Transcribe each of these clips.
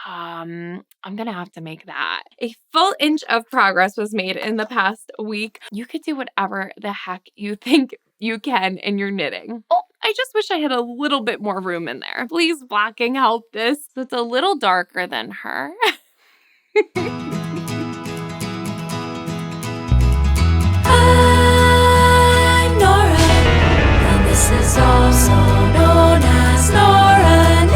I'm gonna have to make that. A full inch of progress was made in the past week. You could do whatever the heck you think you can in your knitting. Oh, I just wish I had a little bit more room in there. Please, blocking, help this. So it's a little darker than her. I'm Nora, and this is also known as Nora Knits.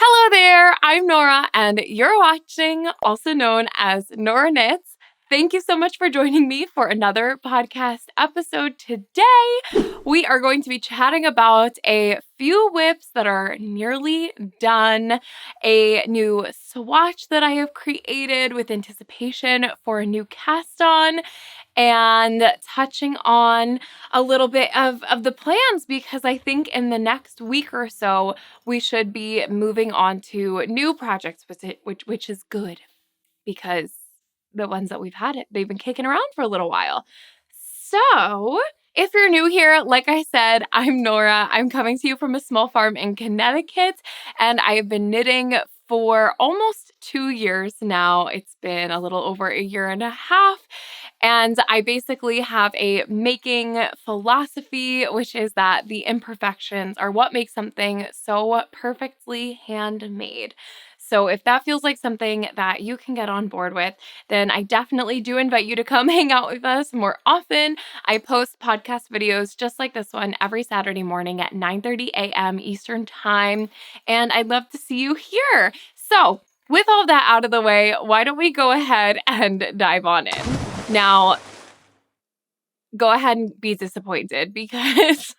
Hello there, I'm Nora, and you're watching, also known as Nora Knits. Thank you so much for joining me for another podcast episode. Today, we are going to be chatting about a few whips that are nearly done, a new swatch that I have created with anticipation for a new cast on, and touching on a little bit of the plans, because I think in the next week or so, we should be moving on to new projects, which is good, because the ones that we've had, they've been kicking around for a little while. So if you're new here, like I said, I'm Nora. I'm coming to you from a small farm in Connecticut, and I have been knitting for almost 2 years now. It's been a little over a year and a half. And I basically have a making philosophy, which is that the imperfections are what makes something so perfectly handmade. So if that feels like something that you can get on board with, then I definitely do invite you to come hang out with us more often. I post podcast videos just like this one every Saturday morning at 9:30 a.m. Eastern Time, and I'd love to see you here. So with all that out of the way, why don't we go ahead and dive on in? Now, go ahead and be disappointed, because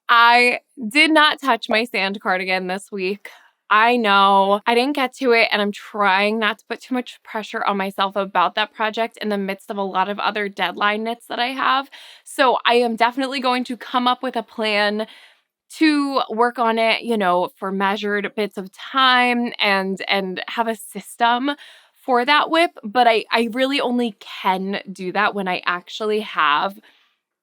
I did not touch my sand cardigan this week. I know I didn't get to it, and I'm trying not to put too much pressure on myself about that project in the midst of a lot of other deadline knits that I have. So I am definitely going to come up with a plan to work on it, for measured bits of time, and have a system for that whip. But I really only can do that when I actually have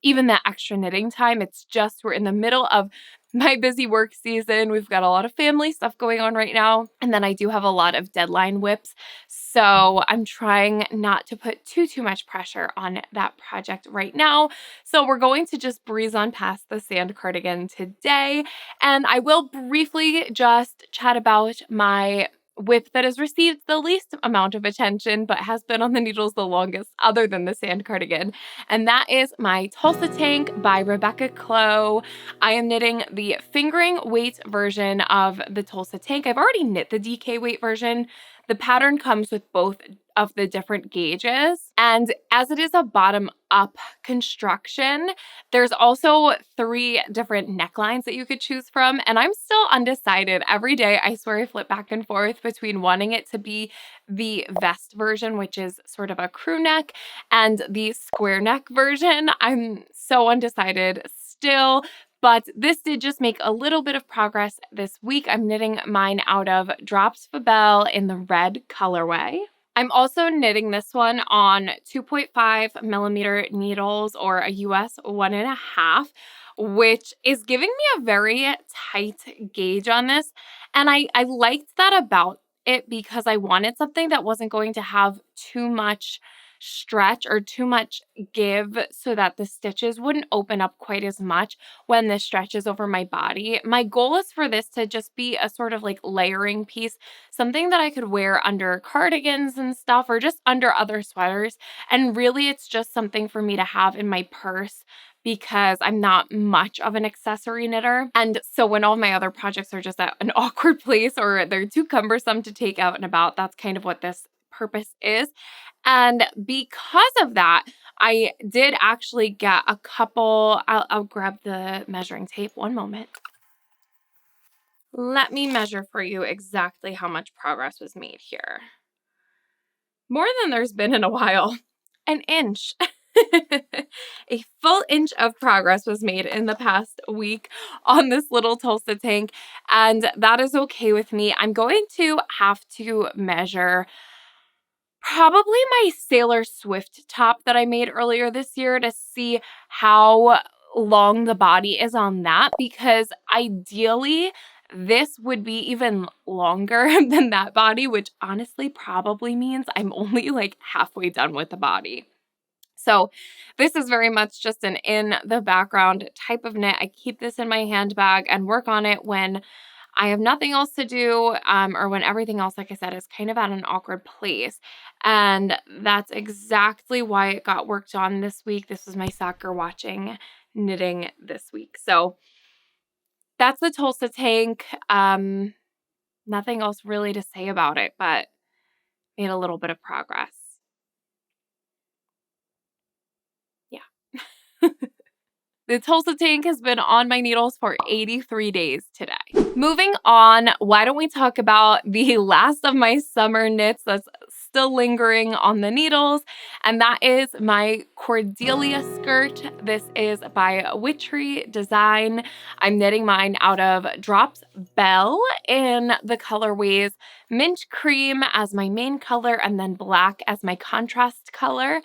even that extra knitting time. It's just we're in the middle of my busy work season. We've got a lot of family stuff going on right now. And then I do have a lot of deadline whips. So I'm trying not to put too much pressure on that project right now. So we're going to just breeze on past the sand cardigan today. And I will briefly just chat about my whip that has received the least amount of attention but has been on the needles the longest, other than the sand cardigan. And that is my Tulsa tank by Rebecca Clow. I am knitting the fingering weight version of the Tulsa tank. I've already knit the DK weight version. The pattern comes with both of the different gauges. And as it is a bottom up construction, there's also 3 different necklines that you could choose from. And I'm still undecided. Every day, I swear I flip back and forth between wanting it to be the vest version, which is sort of a crew neck, and the square neck version. I'm so undecided still. But this did just make a little bit of progress this week. I'm knitting mine out of Drops Fabelle in the red colorway. I'm also knitting this one on 2.5 millimeter needles, or a US 1.5, which is giving me a very tight gauge on this. And I liked that about it, because I wanted something that wasn't going to have too much stretch or too much give, so that the stitches wouldn't open up quite as much when this stretches over my body. My goal is for this to just be a sort of like layering piece, something that I could wear under cardigans and stuff, or just under other sweaters. And really, it's just something for me to have in my purse, because I'm not much of an accessory knitter. And so when all my other projects are just at an awkward place, or they're too cumbersome to take out and about, that's kind of what this purpose is. And because of that, I did actually get a couple. I'll grab the measuring tape. One moment. Let me measure for you exactly how much progress was made here. More than there's been in a while. An inch. A full inch of progress was made in the past week on this little Tulsa tank, and that is okay with me. I'm going to have to measure probably my Sailor Swift top that I made earlier this year to see how long the body is on that, because ideally this would be even longer than that body, which honestly probably means I'm only like halfway done with the body. So this is very much just an in the background type of knit. I keep this in my handbag and work on it when I have nothing else to do, or when everything else, like I said, is kind of at an awkward place. And that's exactly why it got worked on this week. This was my soccer watching knitting this week. So that's the Tulsa tank. Nothing else really to say about it, but made a little bit of progress. Yeah. The Tulsa tank has been on my needles for 83 days today. Moving on, why don't we talk about the last of my summer knits that's still lingering on the needles, and that is my Cordelia skirt. This is by Witchery Design. I'm knitting mine out of Drops Belle in the colorways Mint Cream as my main color and then black as my contrast color.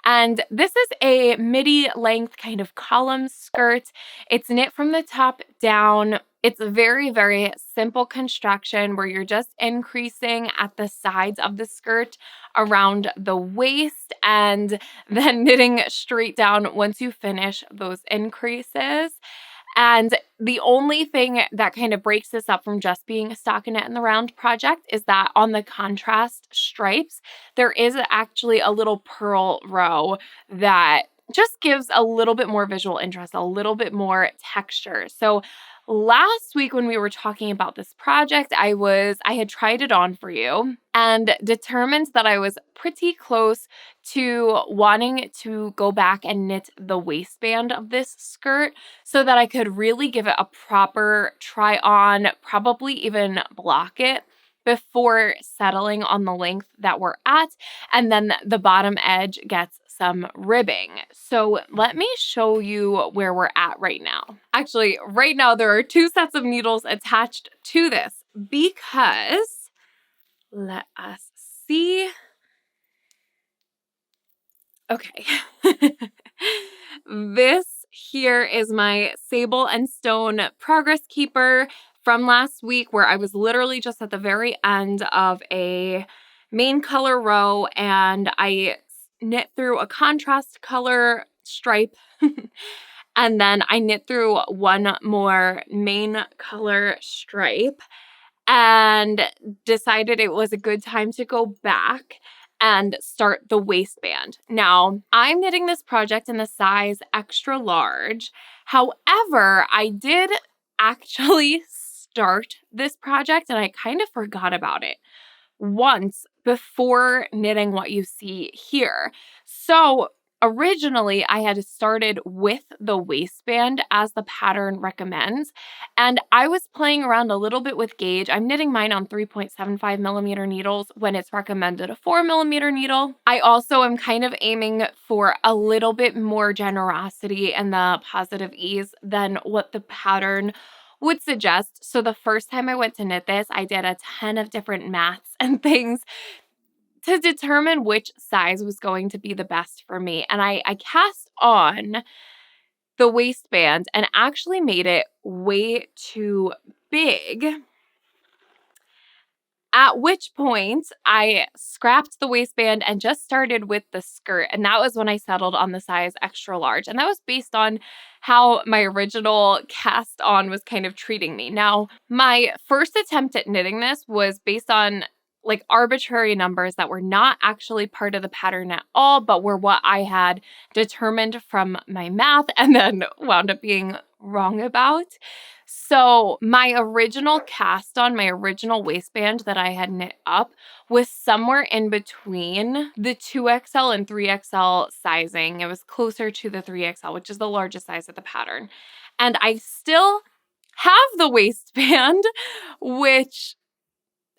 And this is a midi length kind of column skirt. It's knit from the top down. It's a very, very simple construction where you're just increasing at the sides of the skirt around the waist and then knitting straight down once you finish those increases. And the only thing that kind of breaks this up from just being a stockinette in the round project is that on the contrast stripes, there is actually a little purl row that just gives a little bit more visual interest, a little bit more texture. So last week when we were talking about this project, I had tried it on for you and determined that I was pretty close to wanting to go back and knit the waistband of this skirt so that I could really give it a proper try on, probably even block it before settling on the length that we're at. And then the bottom edge gets some ribbing. So let me show you where we're at right now. Actually, right now there are 2 sets of needles attached to this because, let us see. Okay. This here is my Sable and Stone Progress Keeper from last week, where I was literally just at the very end of a main color row and I knit through a contrast color stripe and then I knit through one more main color stripe and decided it was a good time to go back and start the waistband. Now, I'm knitting this project in the size extra large. However, I did actually start this project and I kind of forgot about it once before knitting what you see here. So originally I had started with the waistband as the pattern recommends, and I was playing around a little bit with gauge. I'm knitting mine on 3.75 millimeter needles when it's recommended a 4 millimeter needle. I also am kind of aiming for a little bit more generosity and the positive ease than what the pattern would suggest. So the first time I went to knit this, I did a ton of different maths and things to determine which size was going to be the best for me. And I cast on the waistband and actually made it way too big. At which point I scrapped the waistband and just started with the skirt. And that was when I settled on the size extra large. And that was based on how my original cast on was kind of treating me. Now, my first attempt at knitting this was based on like arbitrary numbers that were not actually part of the pattern at all, but were what I had determined from my math and then wound up being wrong about. So my original cast on, my original waistband that I had knit up was somewhere in between the 2XL and 3XL sizing. It was closer to the 3XL, which is the largest size of the pattern. And I still have the waistband, which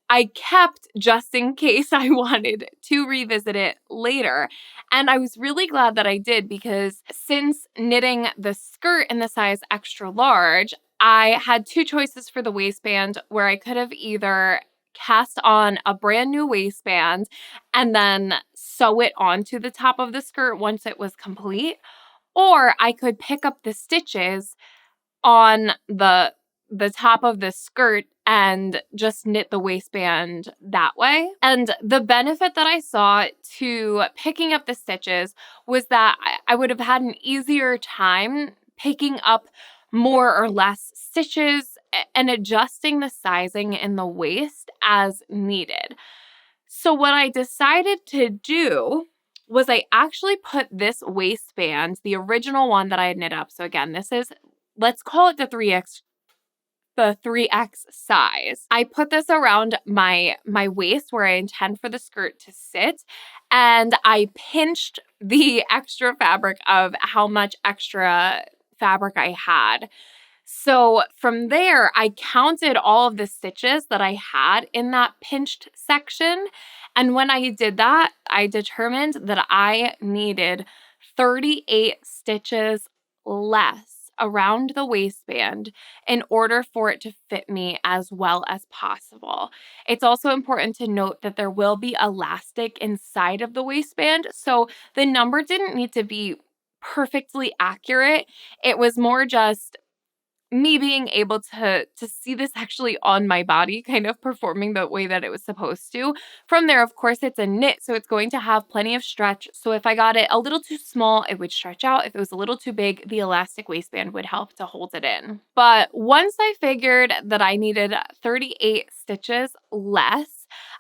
I kept just in case I wanted to revisit it later. And I was really glad that I did, because since knitting the skirt in the size extra large, I had 2 choices for the waistband, where I could have either cast on a brand new waistband and then sew it onto the top of the skirt once it was complete, or I could pick up the stitches on the top of the skirt and just knit the waistband that way. And the benefit that I saw to picking up the stitches was that I would have had an easier time picking up more or less stitches and adjusting the sizing in the waist as needed. So what I decided to do was I actually put this waistband, the original one that I had knit up. So again, this is, let's call it the 3X size. I put this around my waist where I intend for the skirt to sit, and I pinched the extra fabric of how much extra fabric I had. So from there, I counted all of the stitches that I had in that pinched section. And when I did that, I determined that I needed 38 stitches less around the waistband in order for it to fit me as well as possible. It's also important to note that there will be elastic inside of the waistband, so the number didn't need to be perfectly accurate. It was more just me being able to see this actually on my body, kind of performing the way that it was supposed to. From there, of course, it's a knit, so it's going to have plenty of stretch. So if I got it a little too small, it would stretch out. If it was a little too big, the elastic waistband would help to hold it in. But once I figured that I needed 38 stitches less,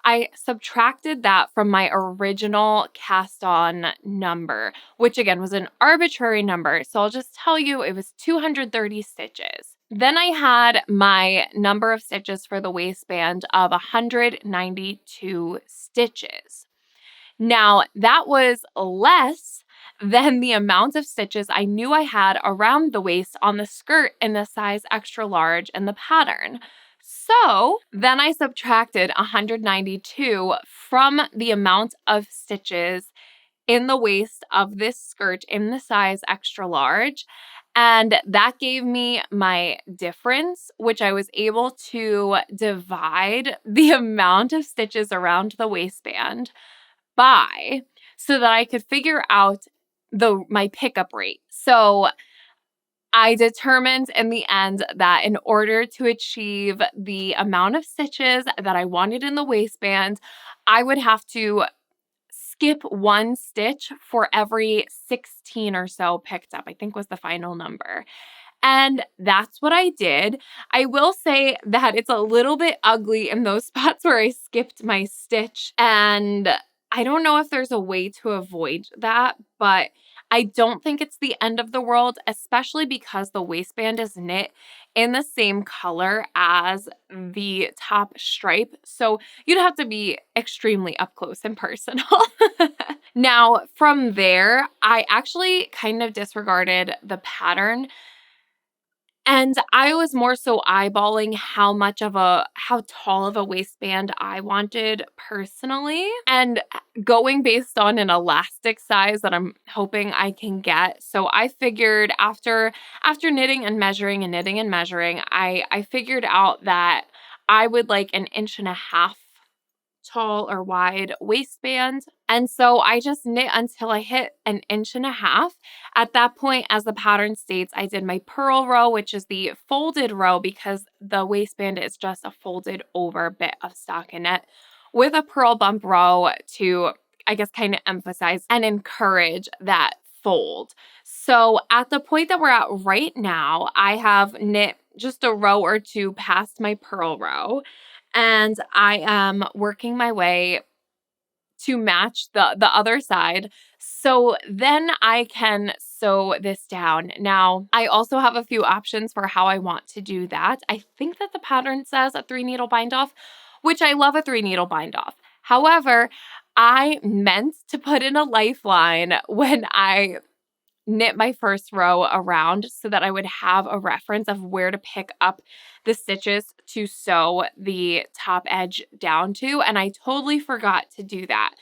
I subtracted that from my original cast on number, which again was an arbitrary number. So I'll just tell you it was 230 stitches. Then I had my number of stitches for the waistband of 192 stitches. Now, that was less than the amount of stitches I knew I had around the waist on the skirt in the size extra large in the pattern. So then I subtracted 192 from the amount of stitches in the waist of this skirt in the size extra large. And that gave me my difference, which I was able to divide the amount of stitches around the waistband by, so that I could figure out my pickup rate. So I determined in the end that in order to achieve the amount of stitches that I wanted in the waistband, I would have to skip one stitch for every 16 or so picked up, I think was the final number. And that's what I did. I will say that it's a little bit ugly in those spots where I skipped my stitch. And I don't know if there's a way to avoid that, but I don't think it's the end of the world, especially because the waistband is knit in the same color as the top stripe. So you'd have to be extremely up close and personal. Now, from there, I actually kind of disregarded the pattern. And I was more so eyeballing how tall of a waistband I wanted personally, and going based on an elastic size that I'm hoping I can get. So I figured after knitting and measuring and knitting and measuring, I figured out that I would like an inch and a half tall or wide waistband. And so I just knit until I hit an inch and a half. At that point, as the pattern states, I did my purl row, which is the folded row because the waistband is just a folded over bit of stockinette, with a purl bump row to, I guess, kind of emphasize and encourage that fold. So at the point that we're at right now, I have knit just a row or two past my purl row, and I am working my way to match the other side. So then I can sew this down. Now, I also have a few options for how I want to do that. I think that the pattern says a 3-needle bind off, which I love a 3-needle bind off. However, I meant to put in a lifeline when I knit my first row around so that I would have a reference of where to pick up the stitches to sew the top edge down to, and I totally forgot to do that.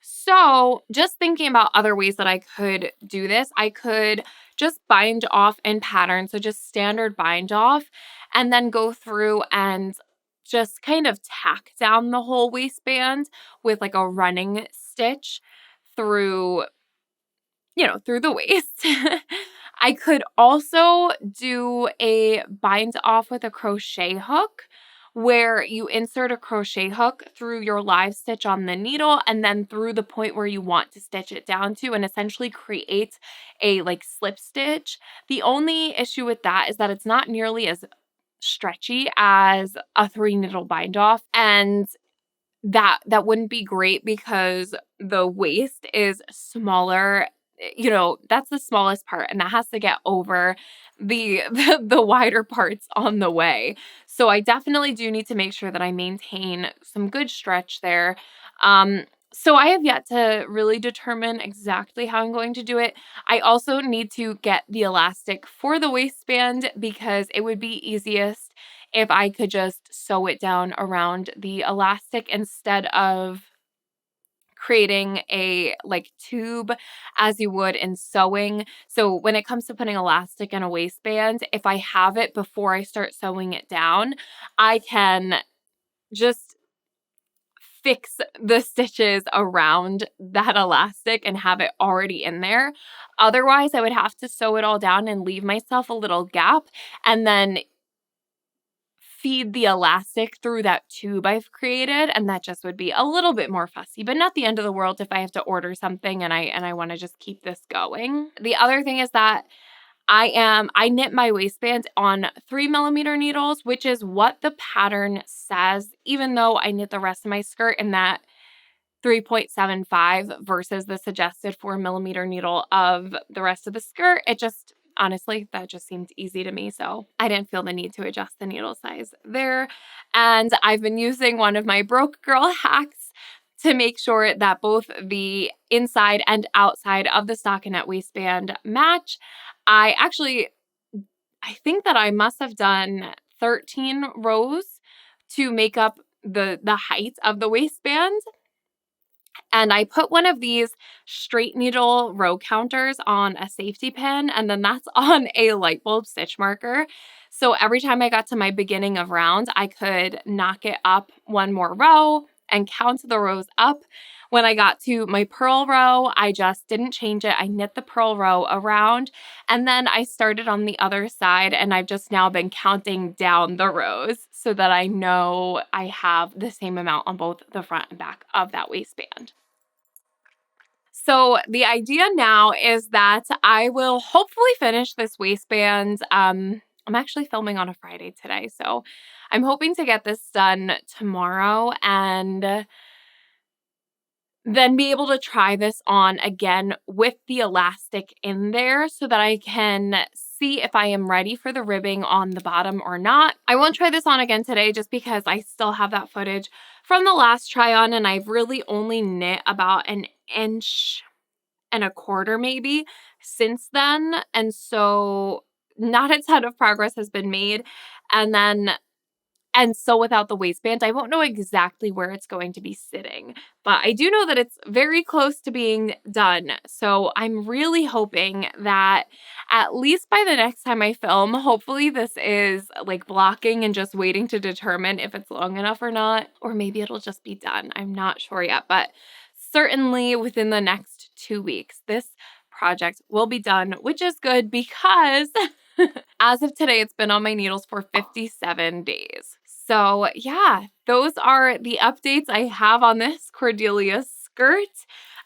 So just thinking about other ways that I could do this, I could just bind off in pattern, so just standard bind off, and then go through and just kind of tack down the whole waistband with like a running stitch through through the waist. I could also do a bind off with a crochet hook where you insert a crochet hook through your live stitch on the needle and then through the point where you want to stitch it down to, and essentially create a like slip stitch. The only issue with that is that it's not nearly as stretchy as a 3-needle bind off, and that wouldn't be great because the waist is smaller. That's the smallest part, and that has to get over the wider parts on the way. So I definitely do need to make sure that I maintain some good stretch there. So I have yet to really determine exactly how I'm going to do it. I also need to get the elastic for the waistband because it would be easiest if I could just sew it down around the elastic instead of creating a like tube as you would in sewing. So when it comes to putting elastic in a waistband, if I have it before I start sewing it down, I can just fix the stitches around that elastic and have it already in there. Otherwise, I would have to sew it all down and leave myself a little gap and then feed the elastic through that tube I've created, and that just would be a little bit more fussy, but not the end of the world if I have to order something and I want to just keep this going. The other thing is that I knit my waistband on 3mm needles, which is what the pattern says, even though I knit the rest of my skirt in that 3.75 versus the suggested 4mm needle of the rest of the skirt. Honestly, that just seemed easy to me, so I didn't feel the need to adjust the needle size there. And I've been using one of my broke girl hacks to make sure that both the inside and outside of the stockinette waistband match. I think that I must have done 13 rows to make up the height of the waistband. And I put one of these straight needle row counters on a safety pin, and then that's on a light bulb stitch marker. So every time I got to my beginning of round, I could knock it up one more row and count the rows up. When I got to my purl row, I just didn't change it. I knit the purl row around, and then I started on the other side, and I've just now been counting down the rows so that I know I have the same amount on both the front and back of that waistband. So the idea now is that I will hopefully finish this waistband. I'm actually filming on a Friday today, so I'm hoping to get this done tomorrow and then be able to try this on again with the elastic in there so that I can see if I am ready for the ribbing on the bottom or not. I won't try this on again today just because I still have that footage from the last try on, and I've really only knit about 1.25 inches maybe since then. And so not a ton of progress has been made. And so without the waistband, I won't know exactly where it's going to be sitting, but I do know that it's very close to being done. So I'm really hoping that at least by the next time I film, hopefully this is like blocking and just waiting to determine if it's long enough or not, or maybe it'll just be done. I'm not sure yet, but certainly within the next 2 weeks, this project will be done, which is good because as of today, it's been on my needles for 57 days. So yeah, those are the updates I have on this Cordelia skirt.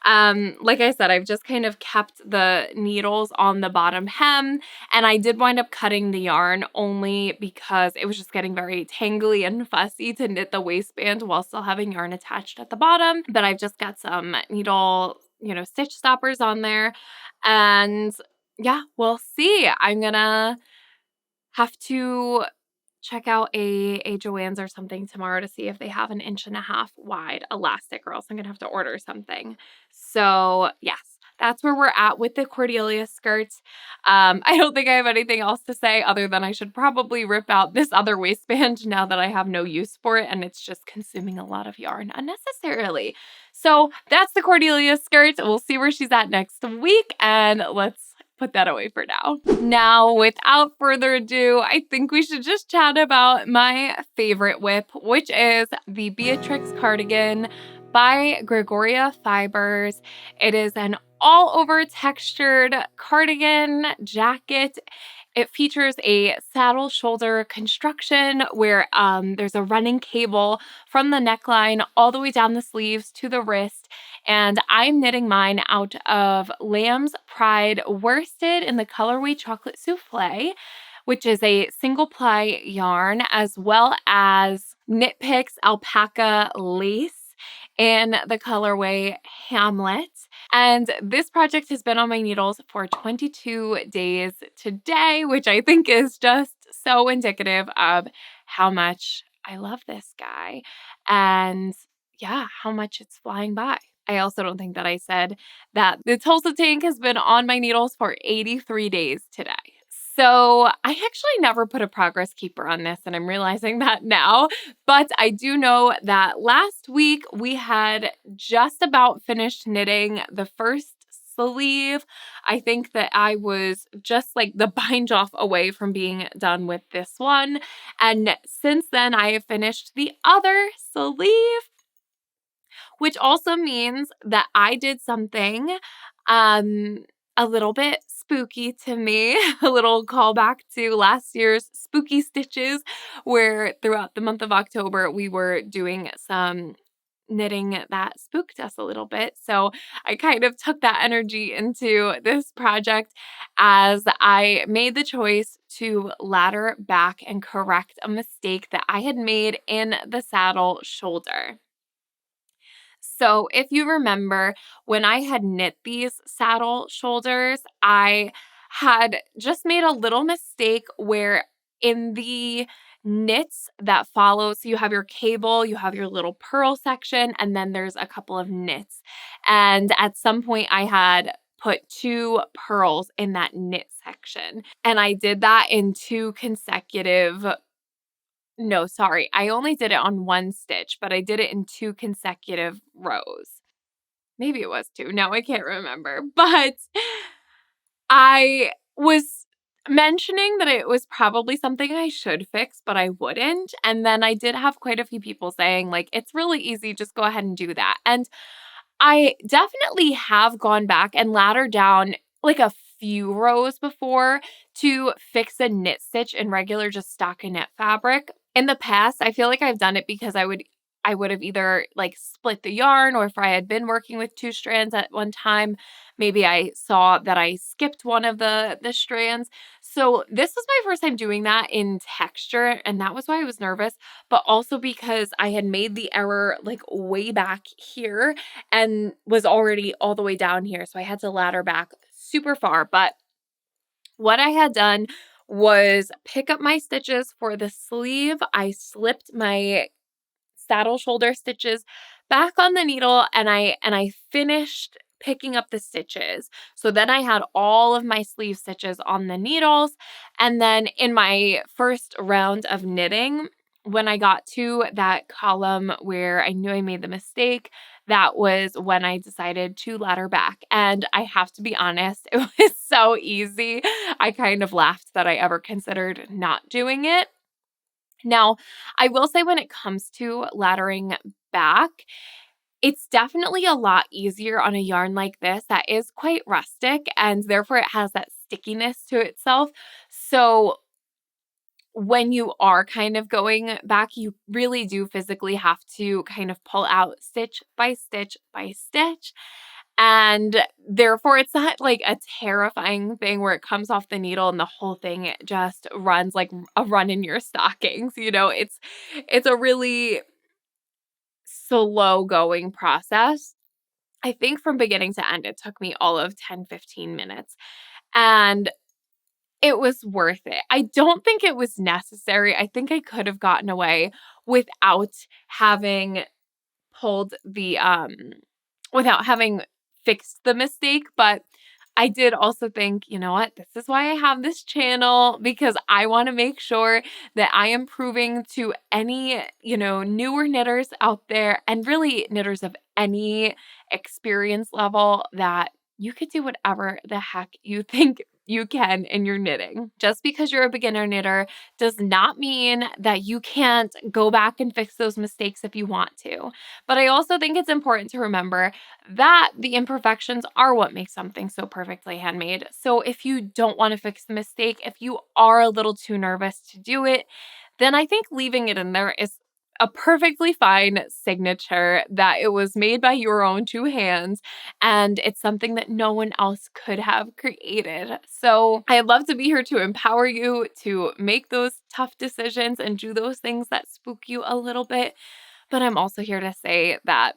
Like I said, I've just kind of kept the needles on the bottom hem, and I did wind up cutting the yarn only because it was just getting very tangly and fussy to knit the waistband while still having yarn attached at the bottom. But I've just got some needle, stitch stoppers on there, and yeah, we'll see. I'm gonna have to check out a Joann's or something tomorrow to see if they have an 1.5 inch wide elastic, or else I'm gonna have to order something. So yes, that's where we're at with the Cordelia skirts. I don't think I have anything else to say other than I should probably rip out this other waistband now that I have no use for it and it's just consuming a lot of yarn unnecessarily. So that's the Cordelia skirt. We'll see where she's at next week, and let's put that away for now. Now, without further ado, I think we should just chat about my favorite whip, which is the Beatrix cardigan by Gregoria Fibers. It is an all over textured cardigan jacket. It features a saddle shoulder construction where there's a running cable from the neckline all the way down the sleeves to the wrist. And I'm knitting mine out of Lamb's Pride worsted in the colorway Chocolate Souffle, which is a single ply yarn, as well as Knit Picks alpaca lace in the colorway Hamlet. And this project has been on my needles for 22 days today, which I think is just so indicative of how much I love this guy and yeah, how much it's flying by. I also don't think that I said that the Tulsa tank has been on my needles for 83 days today. So I actually never put a progress keeper on this, and I'm realizing that now. But I do know that last week we had just about finished knitting the first sleeve. I think that I was just like the bind off away from being done with this one. And since then, I have finished the other sleeve, which also means that I did something a little bit spooky to me, a little callback to last year's spooky stitches, where throughout the month of October, we were doing some knitting that spooked us a little bit. So I kind of took that energy into this project as I made the choice to ladder back and correct a mistake that I had made in the saddle shoulder. So if you remember, when I had knit these saddle shoulders, I had just made a little mistake where in the knits that follow, so you have your cable, you have your little purl section, and then there's a couple of knits. And at some point I had put 2 purls in that knit section. And I did that in 2 consecutive no, sorry. I only did it on 1 stitch, but I did it in 2 consecutive rows. Maybe it was 2. No, I can't remember. But I was mentioning that it was probably something I should fix, but I wouldn't. And then I did have quite a few people saying, like, it's really easy, just go ahead and do that. And I definitely have gone back and laddered down like a few rows before to fix a knit stitch in regular just stockinette fabric. In the past, I feel like I've done it because I would have either like split the yarn, or if I had been working with 2 strands at one time, maybe I saw that I skipped one of the strands. So this was my first time doing that in texture, and that was why I was nervous, but also because I had made the error like way back here and was already all the way down here. So I had to ladder back super far. But what I had done was pick up my stitches for the sleeve. I slipped my saddle shoulder stitches back on the needle, and I finished picking up the stitches. So then I had all of my sleeve stitches on the needles. And then in my first round of knitting, when I got to that column where I knew I made the mistake, that was when I decided to ladder back. And I have to be honest, it was so easy. I kind of laughed that I ever considered not doing it. Now, I will say when it comes to laddering back, it's definitely a lot easier on a yarn like this that is quite rustic, and therefore it has that stickiness to itself. So when you are kind of going back, you really do physically have to kind of pull out stitch by stitch by stitch. And therefore, it's not like a terrifying thing where it comes off the needle and the whole thing just runs like a run in your stockings. It's a really slow going process. I think from beginning to end, it took me all of 10-15 minutes. And it was worth it. I don't think it was necessary. I think I could have gotten away without having pulled the without having fixed the mistake, but I did also think, you know what, this is why I have this channel, because I want to make sure that I am proving to any, newer knitters out there, and really knitters of any experience level, that you could do whatever the heck you think you can in your knitting. Just because you're a beginner knitter does not mean that you can't go back and fix those mistakes if you want to. But I also think it's important to remember that the imperfections are what makes something so perfectly handmade. So if you don't want to fix the mistake, if you are a little too nervous to do it, then I think leaving it in there is a perfectly fine signature that it was made by your own two hands and it's something that no one else could have created. So I'd love to be here to empower you to make those tough decisions and do those things that spook you a little bit. But I'm also here to say that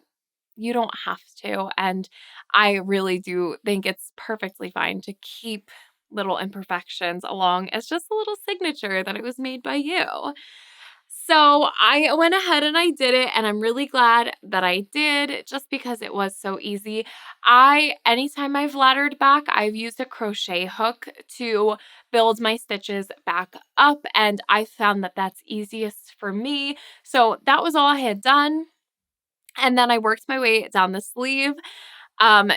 you don't have to. And I really do think it's perfectly fine to keep little imperfections along as just a little signature that it was made by you. So I went ahead and I did it, and I'm really glad that I did just because it was so easy. Anytime I've laddered back, I've used a crochet hook to build my stitches back up, and I found that that's easiest for me. So that was all I had done. And then I worked my way down the sleeve,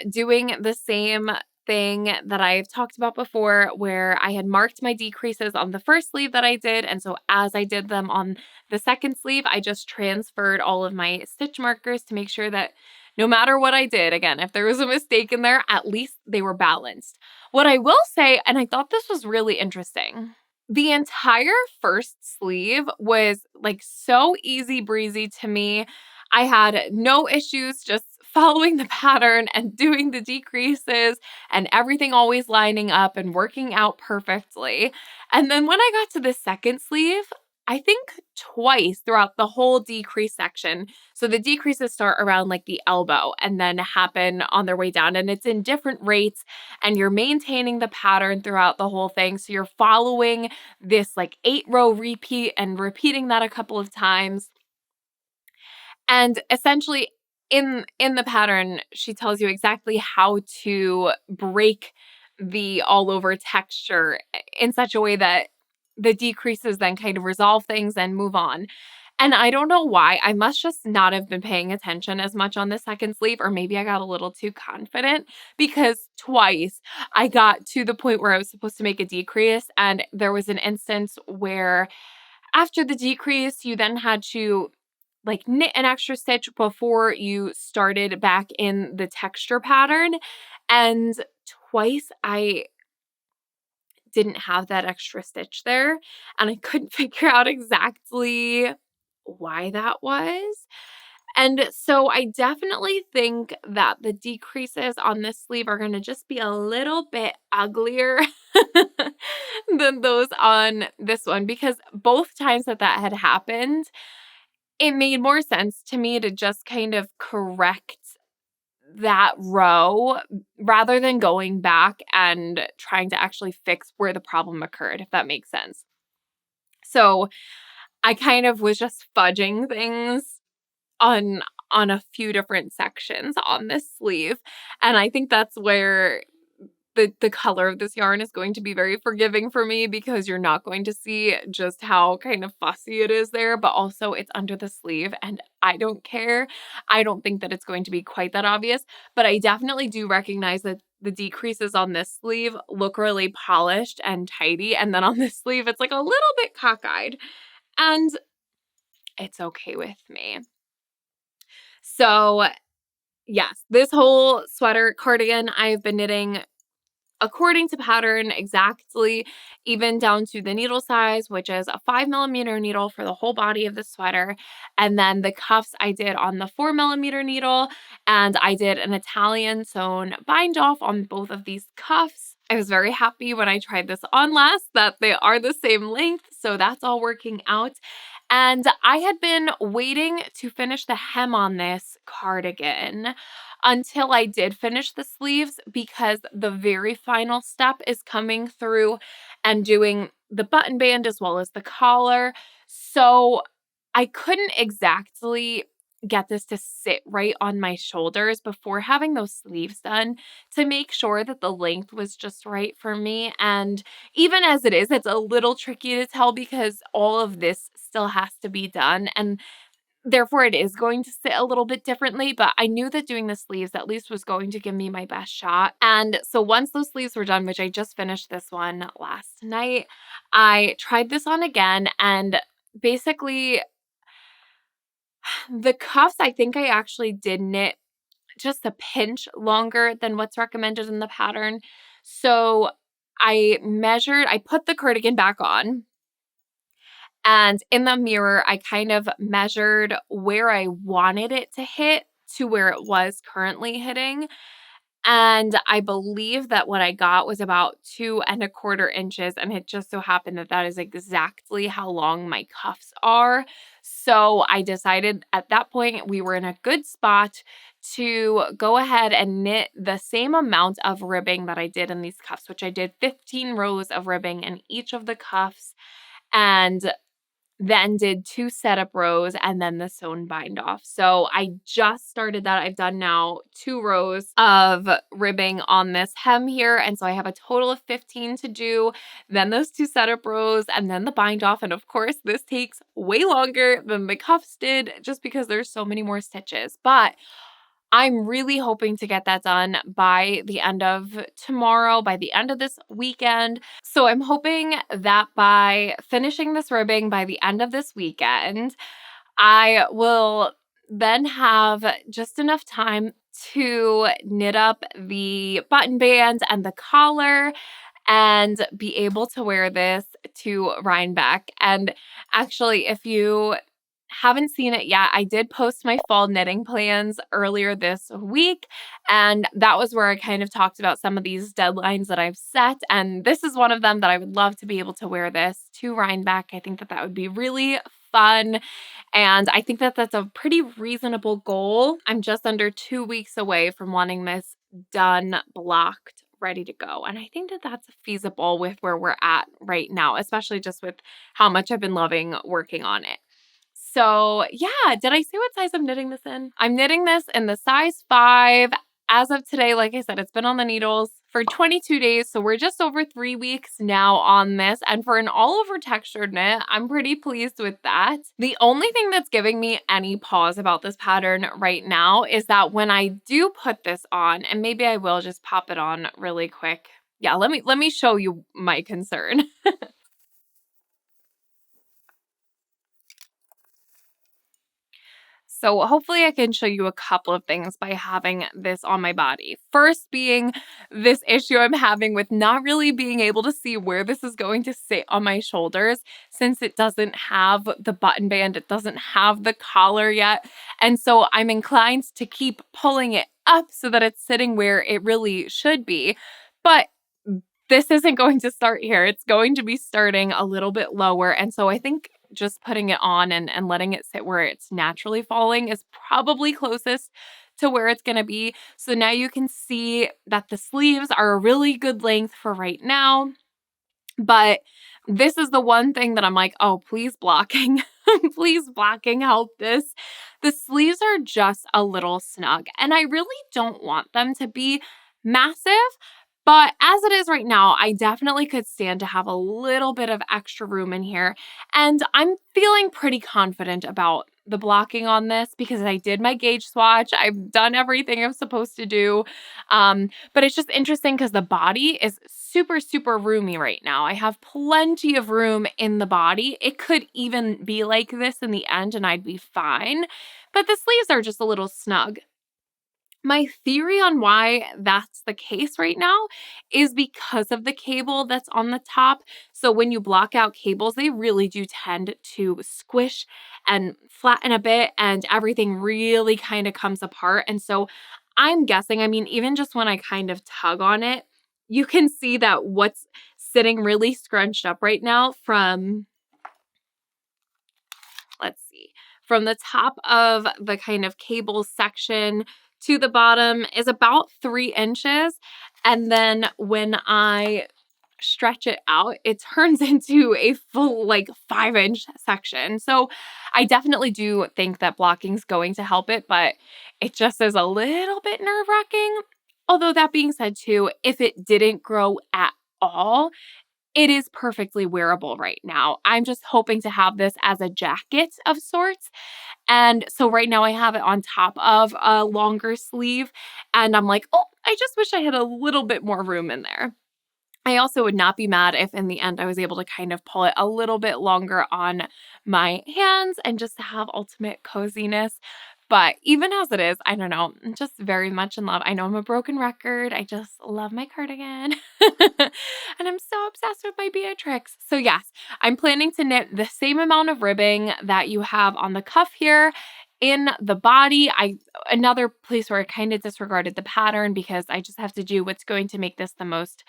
doing the same thing that I've talked about before, where I had marked my decreases on the first sleeve that I did. And so as I did them on the second sleeve, I just transferred all of my stitch markers to make sure that no matter what I did, again, if there was a mistake in there, at least they were balanced. What I will say, and I thought this was really interesting, the entire first sleeve was like so easy breezy to me. I had no issues just following the pattern and doing the decreases and everything always lining up and working out perfectly. And then when I got to the second sleeve, I think twice throughout the whole decrease section. So the decreases start around like the elbow and then happen on their way down, and it's in different rates, and you're maintaining the pattern throughout the whole thing. So you're following this like 8-row repeat and repeating that a couple of times. And essentially in the pattern, she tells you exactly how to break the all over texture in such a way that the decreases then kind of resolve things and move on. And I don't know why. I must just not have been paying attention as much on the second sleeve, or maybe I got a little too confident because twice I got to the point where I was supposed to make a decrease. And there was an instance where after the decrease, you then had to like knit an extra stitch before you started back in the texture pattern. And twice I didn't have that extra stitch there, and I couldn't figure out exactly why that was. And so I definitely think that the decreases on this sleeve are going to just be a little bit uglier than those on this one, because both times that that had happened, it made more sense to me to just kind of correct that row rather than going back and trying to actually fix where the problem occurred, if that makes sense. So I kind of was just fudging things on a few different sections on this sleeve, and I think that's where the color of this yarn is going to be very forgiving for me, because you're not going to see just how kind of fussy it is there, but also it's under the sleeve and I don't care. I don't think that it's going to be quite that obvious, but I definitely do recognize that the decreases on this sleeve look really polished and tidy, and then on this sleeve it's like a little bit cockeyed, and it's okay with me. So yes, this whole sweater cardigan I've been knitting according to pattern exactly, even down to the needle size, which is a 5mm needle for the whole body of the sweater. And then the cuffs I did on the 4mm needle, and I did an Italian sewn bind off on both of these cuffs. I was very happy when I tried this on last that they are the same length, so that's all working out. And I had been waiting to finish the hem on this cardigan until I did finish the sleeves, because the very final step is coming through and doing the button band as well as the collar. So I couldn't exactly get this to sit right on my shoulders before having those sleeves done to make sure that the length was just right for me. And even as it is, it's a little tricky to tell because all of this still has to be done. And therefore, it is going to sit a little bit differently, but I knew that doing the sleeves at least was going to give me my best shot. And so once those sleeves were done, which I just finished this one last night, I tried this on again, and basically the cuffs, I think I actually did knit just a pinch longer than what's recommended in the pattern. So I put the cardigan back on, and in the mirror, I kind of measured where I wanted it to hit to where it was currently hitting. And I believe that what I got was about 2¼ inches. And it just so happened that that is exactly how long my cuffs are. So I decided at that point we were in a good spot to go ahead and knit the same amount of ribbing that I did in these cuffs, which I did 15 rows of ribbing in each of the cuffs. And then did 2 setup rows and then the sewn bind off. So I just started that. I've done now 2 rows of ribbing on this hem here. And so I have a total of 15 to do, then those 2 setup rows and then the bind off. And of course, this takes way longer than the cuffs did just because there's so many more stitches. But I'm really hoping to get that done by the end of tomorrow, by the end of this weekend. So I'm hoping that by finishing this ribbing by the end of this weekend, I will then have just enough time to knit up the button band and the collar and be able to wear this to Rhinebeck. And actually, if you haven't seen it yet, I did post my fall knitting plans earlier this week, and that was where I kind of talked about some of these deadlines that I've set, and this is one of them that I would love to be able to wear this to Rhinebeck. I think that that would be really fun, and I think that that's a pretty reasonable goal. I'm just under 2 weeks away from wanting this done, blocked, ready to go, and I think that that's feasible with where we're at right now, especially just with how much I've been loving working on it. So yeah, did I say what size I'm knitting this in? I'm knitting this in the size 5. As of today, like I said, it's been on the needles for 22 days. So we're just over 3 weeks now on this. And for an all over textured knit, I'm pretty pleased with that. The only thing that's giving me any pause about this pattern right now is that when I do put this on, and maybe I will just pop it on really quick. Yeah, let me show you my concern. So hopefully I can show you a couple of things by having this on my body. First being this issue I'm having with not really being able to see where this is going to sit on my shoulders since it doesn't have the button band, it doesn't have the collar yet. And so I'm inclined to keep pulling it up so that it's sitting where it really should be. But this isn't going to start here. It's going to be starting a little bit lower. And so I think just putting it on and letting it sit where it's naturally falling is probably closest to where it's going to be. So now you can see that the sleeves are a really good length for right now. But this is the one thing that I'm like, oh, please blocking, please blocking, help this. The sleeves are just a little snug and I really don't want them to be massive. But as it is right now, I definitely could stand to have a little bit of extra room in here. And I'm feeling pretty confident about the blocking on this because I did my gauge swatch. I've done everything I'm supposed to do. But it's just interesting because the body is super, super roomy right now. I have plenty of room in the body. It could even be like this in the end and I'd be fine. But the sleeves are just a little snug. My theory on why that's the case right now is because of the cable that's on the top. So when you block out cables, they really do tend to squish and flatten a bit and everything really kind of comes apart. And so I'm guessing, I mean, even just when I kind of tug on it, you can see that what's sitting really scrunched up right now from, let's see, from the top of the kind of cable section to the bottom is about 3 inches. And then when I stretch it out, it turns into a full like 5-inch section. So I definitely do think that blocking is going to help it, but it just is a little bit nerve-wracking. Although that being said too, if it didn't grow at all, it is perfectly wearable right now. I'm just hoping to have this as a jacket of sorts. And so right now I have it on top of a longer sleeve. And I'm like, oh, I just wish I had a little bit more room in there. I also would not be mad if in the end I was able to kind of pull it a little bit longer on my hands and just have ultimate coziness. But even as it is, I don't know, I'm just very much in love. I know I'm a broken record. I just love my cardigan. And I'm so obsessed with my Beatrix. So yes, I'm planning to knit the same amount of ribbing that you have on the cuff here in the body. Another place where I kind of disregarded the pattern because I just have to do what's going to make this the most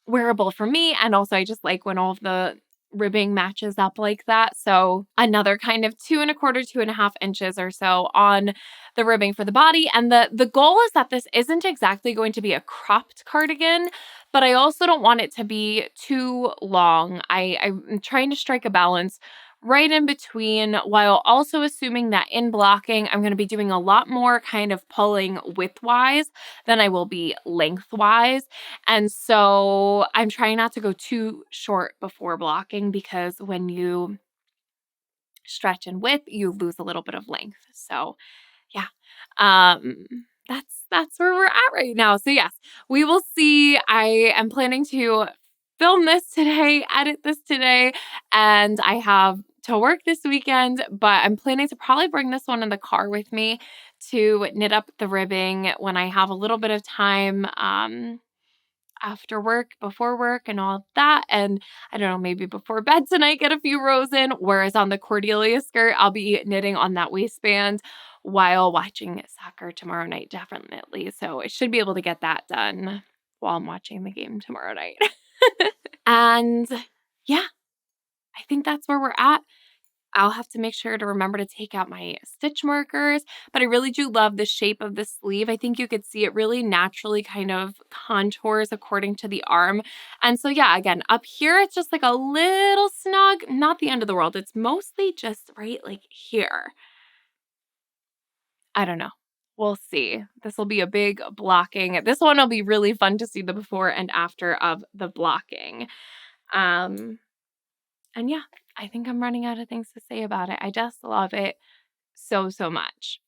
wearable for me. And also I just like when all of the ribbing matches up like that. So another kind of 2¼ 2½ inches or so on the ribbing for the body. And the goal is that this isn't exactly going to be a cropped cardigan, but I also don't want it to be too long. I'm trying to strike a balance right in between, while also assuming that in blocking, I'm going to be doing a lot more kind of pulling widthwise than I will be lengthwise. And so I'm trying not to go too short before blocking, because when you stretch in width, you lose a little bit of length. So yeah, um, that's where we're at right now. So yes, we will see. I am planning to film this today, edit this today, and I have to work this weekend, but I'm planning to probably bring this one in the car with me to knit up the ribbing when I have a little bit of time. After work, before work, and all of that. And I don't know, maybe before bed tonight, get a few rows in. Whereas on the Cordelia skirt, I'll be knitting on that waistband while watching soccer tomorrow night, definitely. So I should be able to get that done while I'm watching the game tomorrow night. And yeah, I think that's where we're at. I'll have to make sure to remember to take out my stitch markers, but I really do love the shape of the sleeve. I think you could see it really naturally kind of contours according to the arm. And so yeah, again, up here, it's just like a little snug, not the end of the world. It's mostly just right like here. I don't know. We'll see. This will be a big blocking. This one will be really fun to see the before and after of the blocking. And yeah, I think I'm running out of things to say about it. I just love it so, so much.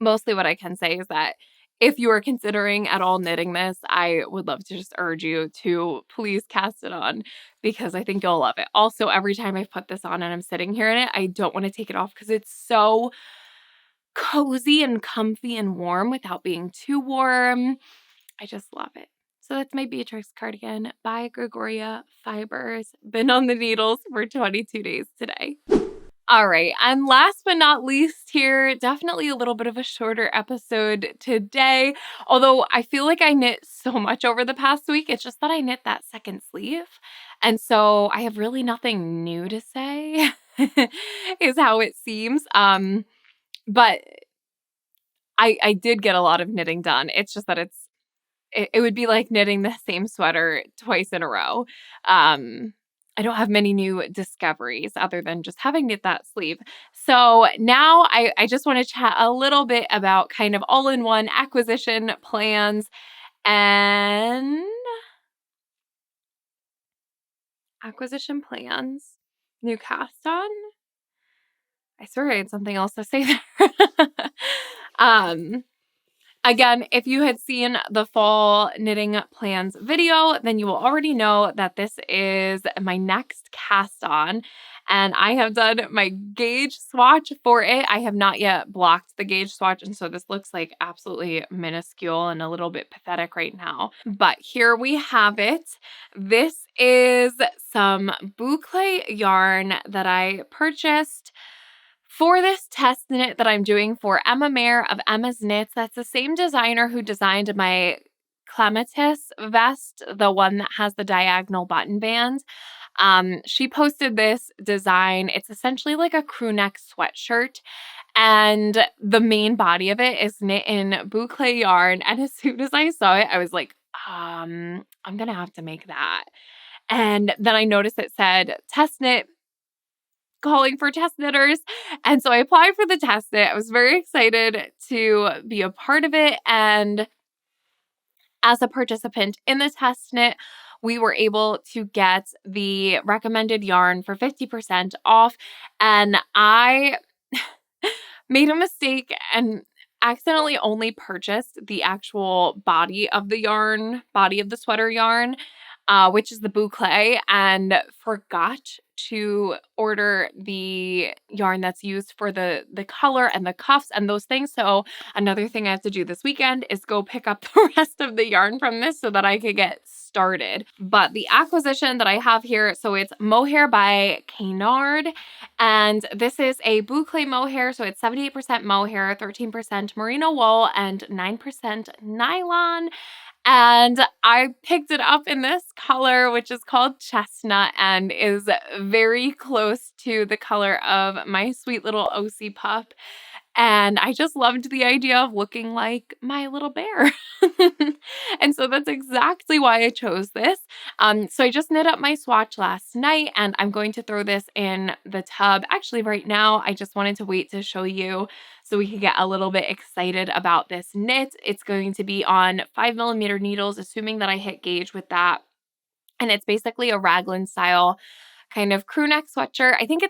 Mostly what I can say is that if you are considering at all knitting this, I would love to just urge you to please cast it on, because I think you'll love it. Also, every time I put this on and I'm sitting here in it, I don't want to take it off because it's so cozy and comfy and warm without being too warm. I just love it. So that's my Beatrix cardigan by Gregoria Fibers. Been on the needles for 22 days today. All right, and last but not least here, definitely a little bit of a shorter episode today. Although I feel like I knit so much over the past week, it's just that I knit that second sleeve. And so I have really nothing new to say, is how it seems. But I did get a lot of knitting done. It's just that it would be like knitting the same sweater twice in a row. I don't have many new discoveries other than just having knit that sleeve. So now I just want to chat a little bit about kind of all-in-one acquisition plans and new cast on. I swear I had something else to say there. um, Again, if you had seen the fall knitting plans video, then you will already know that this is my next cast on, and I have done my gauge swatch for it. I have not yet blocked the gauge swatch, and so this looks like absolutely minuscule and a little bit pathetic right now. But here we have it. This is some boucle yarn that I purchased for this test knit that I'm doing for Emma Mayer of Emma's Knits. That's the same designer who designed my clematis vest, the one that has the diagonal button band. She posted this design. It's essentially like a crew neck sweatshirt, and the main body of it is knit in boucle yarn. And as soon as I saw it, I was like, I'm gonna have to make that. And then I noticed it said test knit, calling for test knitters. And so I applied for the test knit. I was very excited to be a part of it. And as a participant in the test knit, we were able to get the recommended yarn for 50% off. And I made a mistake and accidentally only purchased the actual body of the sweater yarn, which is the boucle, and forgot to order the yarn that's used for the collar and the cuffs and those things. So another thing I have to do this weekend is go pick up the rest of the yarn from this so that I could get started. But the acquisition that I have here, so it's Mohair by Canard, and this is a boucle mohair, so it's 78% mohair, 13% merino wool, and 9% nylon. And I picked it up in this color, which is called chestnut and is very close to the color of my sweet little OC pup. And I just loved the idea of looking like my little bear. And so that's exactly why I chose this. So I just knit up my swatch last night and I'm going to throw this in the tub. Actually, right now, I just wanted to wait to show you so we could get a little bit excited about this knit. It's going to be on 5mm needles, assuming that I hit gauge with that. And it's basically a raglan style kind of crew neck sweatshirt. I think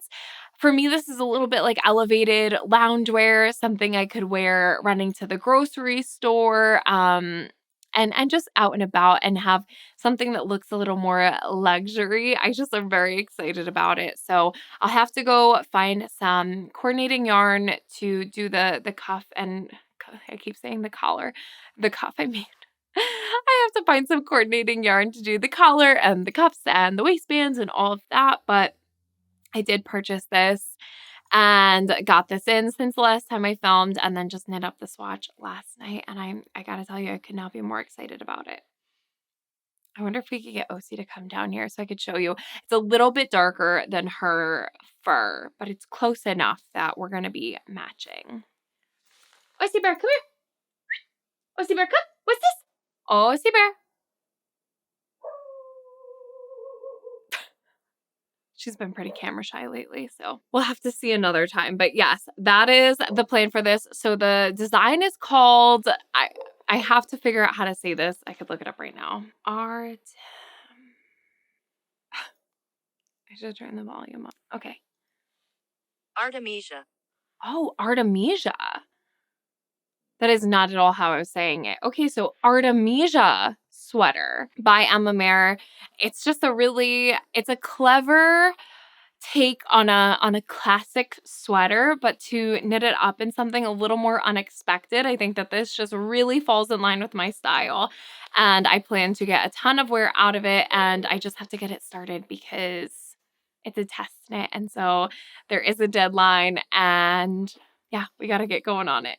for me, this is a little bit like elevated loungewear, something I could wear running to the grocery store, and just out and about and have something that looks a little more luxury. I just am very excited about it. So I'll have to go find some coordinating yarn to do the cuff and I keep saying the collar, the cuff, I mean. I have to find some coordinating yarn to do the collar and the cuffs and the waistbands and all of that. But I did purchase this and got this in since the last time I filmed and then just knit up the swatch last night. And I gotta tell you, I could not be more excited about it. I wonder if we could get OC to come down here so I could show you. It's a little bit darker than her fur, but it's close enough that we're gonna be matching. OC Bear, come here. OC Bear, come. What's this? OC Bear. She's been pretty camera shy lately, so we'll have to see another time. But yes, that is the plan for this. So the design is called, I have to figure out how to say this. I could look it up right now. I should turn the volume up. Okay. Artemisia. Oh, Artemisia. That is not at all how I was saying it. Okay, so Artemisia sweater by Emma Mare. It's just it's a clever take on a classic sweater, but to knit it up in something a little more unexpected. I think that this just really falls in line with my style, and I plan to get a ton of wear out of it, and I just have to get it started because it's a test knit, and so there is a deadline, and yeah, we got to get going on it.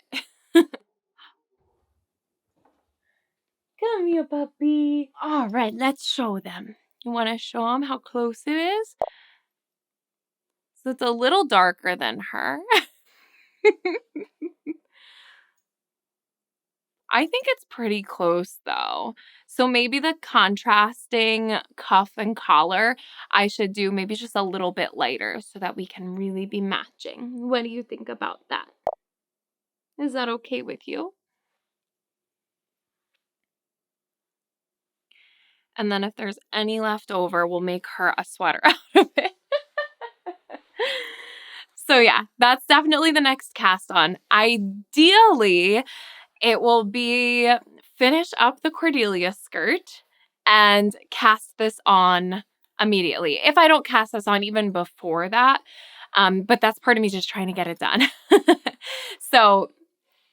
Come here, puppy. All right, let's show them. You want to show them how close it is? So it's a little darker than her. I think it's pretty close though. So maybe the contrasting cuff and collar, I should do maybe just a little bit lighter so that we can really be matching. What do you think about that? Is that okay with you? And then if there's any left over, we'll make her a sweater out of it. So yeah, that's definitely the next cast on. Ideally, it will be finish up the Cordelia skirt and cast this on immediately. If I don't cast this on even before that, but that's part of me just trying to get it done. So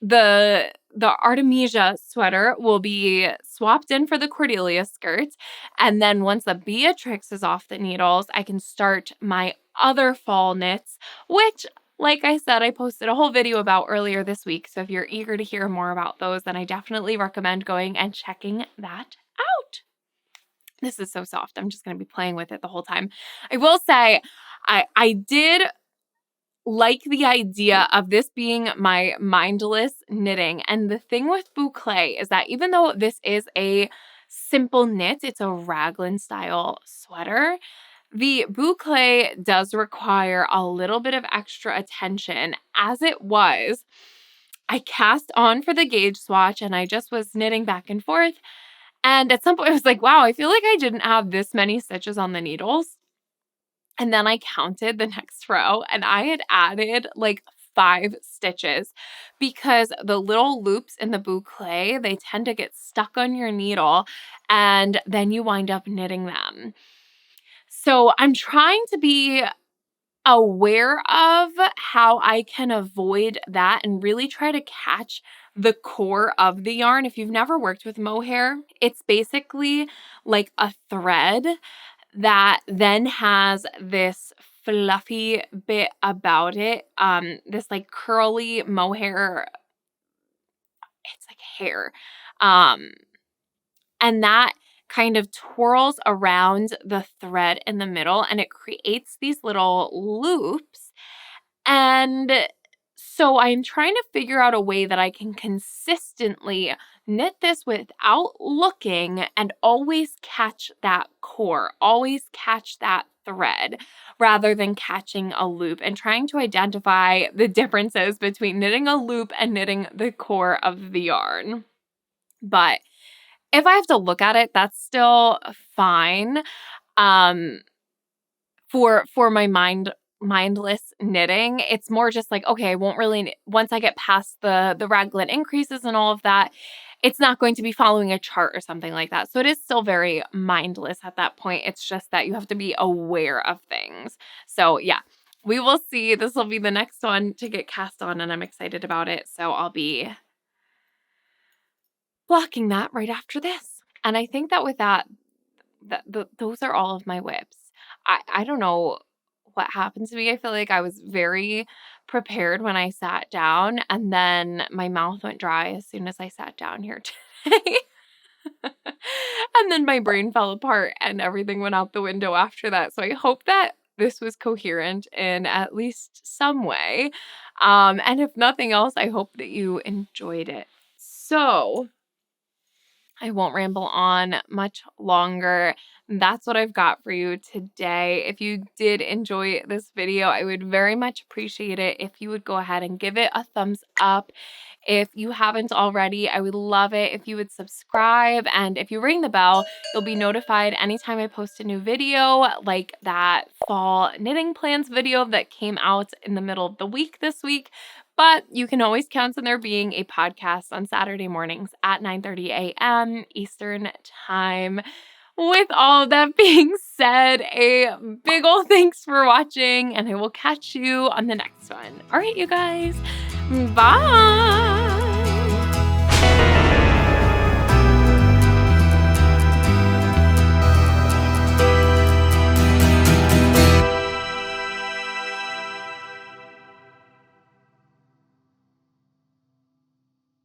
the Artemisia sweater will be swapped in for the Cordelia skirt. And then once the Beatrix is off the needles, I can start my other fall knits, which, like I said, I posted a whole video about earlier this week. So if you're eager to hear more about those, then I definitely recommend going and checking that out. This is so soft. I'm just going to be playing with it the whole time. I will say I did like the idea of this being my mindless knitting. And the thing with boucle is that even though this is a simple knit, it's a raglan style sweater, the boucle does require a little bit of extra attention. As it was, I cast on for the gauge swatch and I just was knitting back and forth. And at some point I was like, wow, I feel like I didn't have this many stitches on the needles. And then I counted the next row and I had added like 5 stitches because the little loops in the boucle, they tend to get stuck on your needle and then you wind up knitting them. So I'm trying to be aware of how I can avoid that and really try to catch the core of the yarn. If you've never worked with mohair, it's basically like a thread that then has this fluffy bit about it, this like curly mohair, it's like hair. Um, and that kind of twirls around the thread in the middle and it creates these little loops. And so I'm trying to figure out a way that I can consistently knit this without looking and always catch that core, always catch that thread rather than catching a loop, and trying to identify the differences between knitting a loop and knitting the core of the yarn. But if I have to look at it, that's still fine. For my mindless knitting, it's more just like, okay, I won't really once I get past the raglan increases and all of that, it's not going to be following a chart or something like that. So it is still very mindless at that point. It's just that you have to be aware of things. So yeah, we will see. This will be the next one to get cast on and I'm excited about it. So I'll be blocking that right after this. And I think that with that, those are all of my whips. I don't know what happened to me. I feel like I was very prepared when I sat down, and then my mouth went dry as soon as I sat down here today. And then my brain fell apart and everything went out the window after that. So I hope that this was coherent in at least some way. And if nothing else, I hope that you enjoyed it. So I won't ramble on much longer. That's what I've got for you today. If you did enjoy this video, I would very much appreciate it if you would go ahead and give it a thumbs up. If you haven't already, I would love it if you would subscribe. And if you ring the bell, you'll be notified anytime I post a new video, like that fall knitting plans video that came out in the middle of the week this week. But you can always count on there being a podcast on Saturday mornings at 9:30 a.m. Eastern Time. With all of that being said, a big ol' thanks for watching, and I will catch you on the next one. All right, you guys. Bye.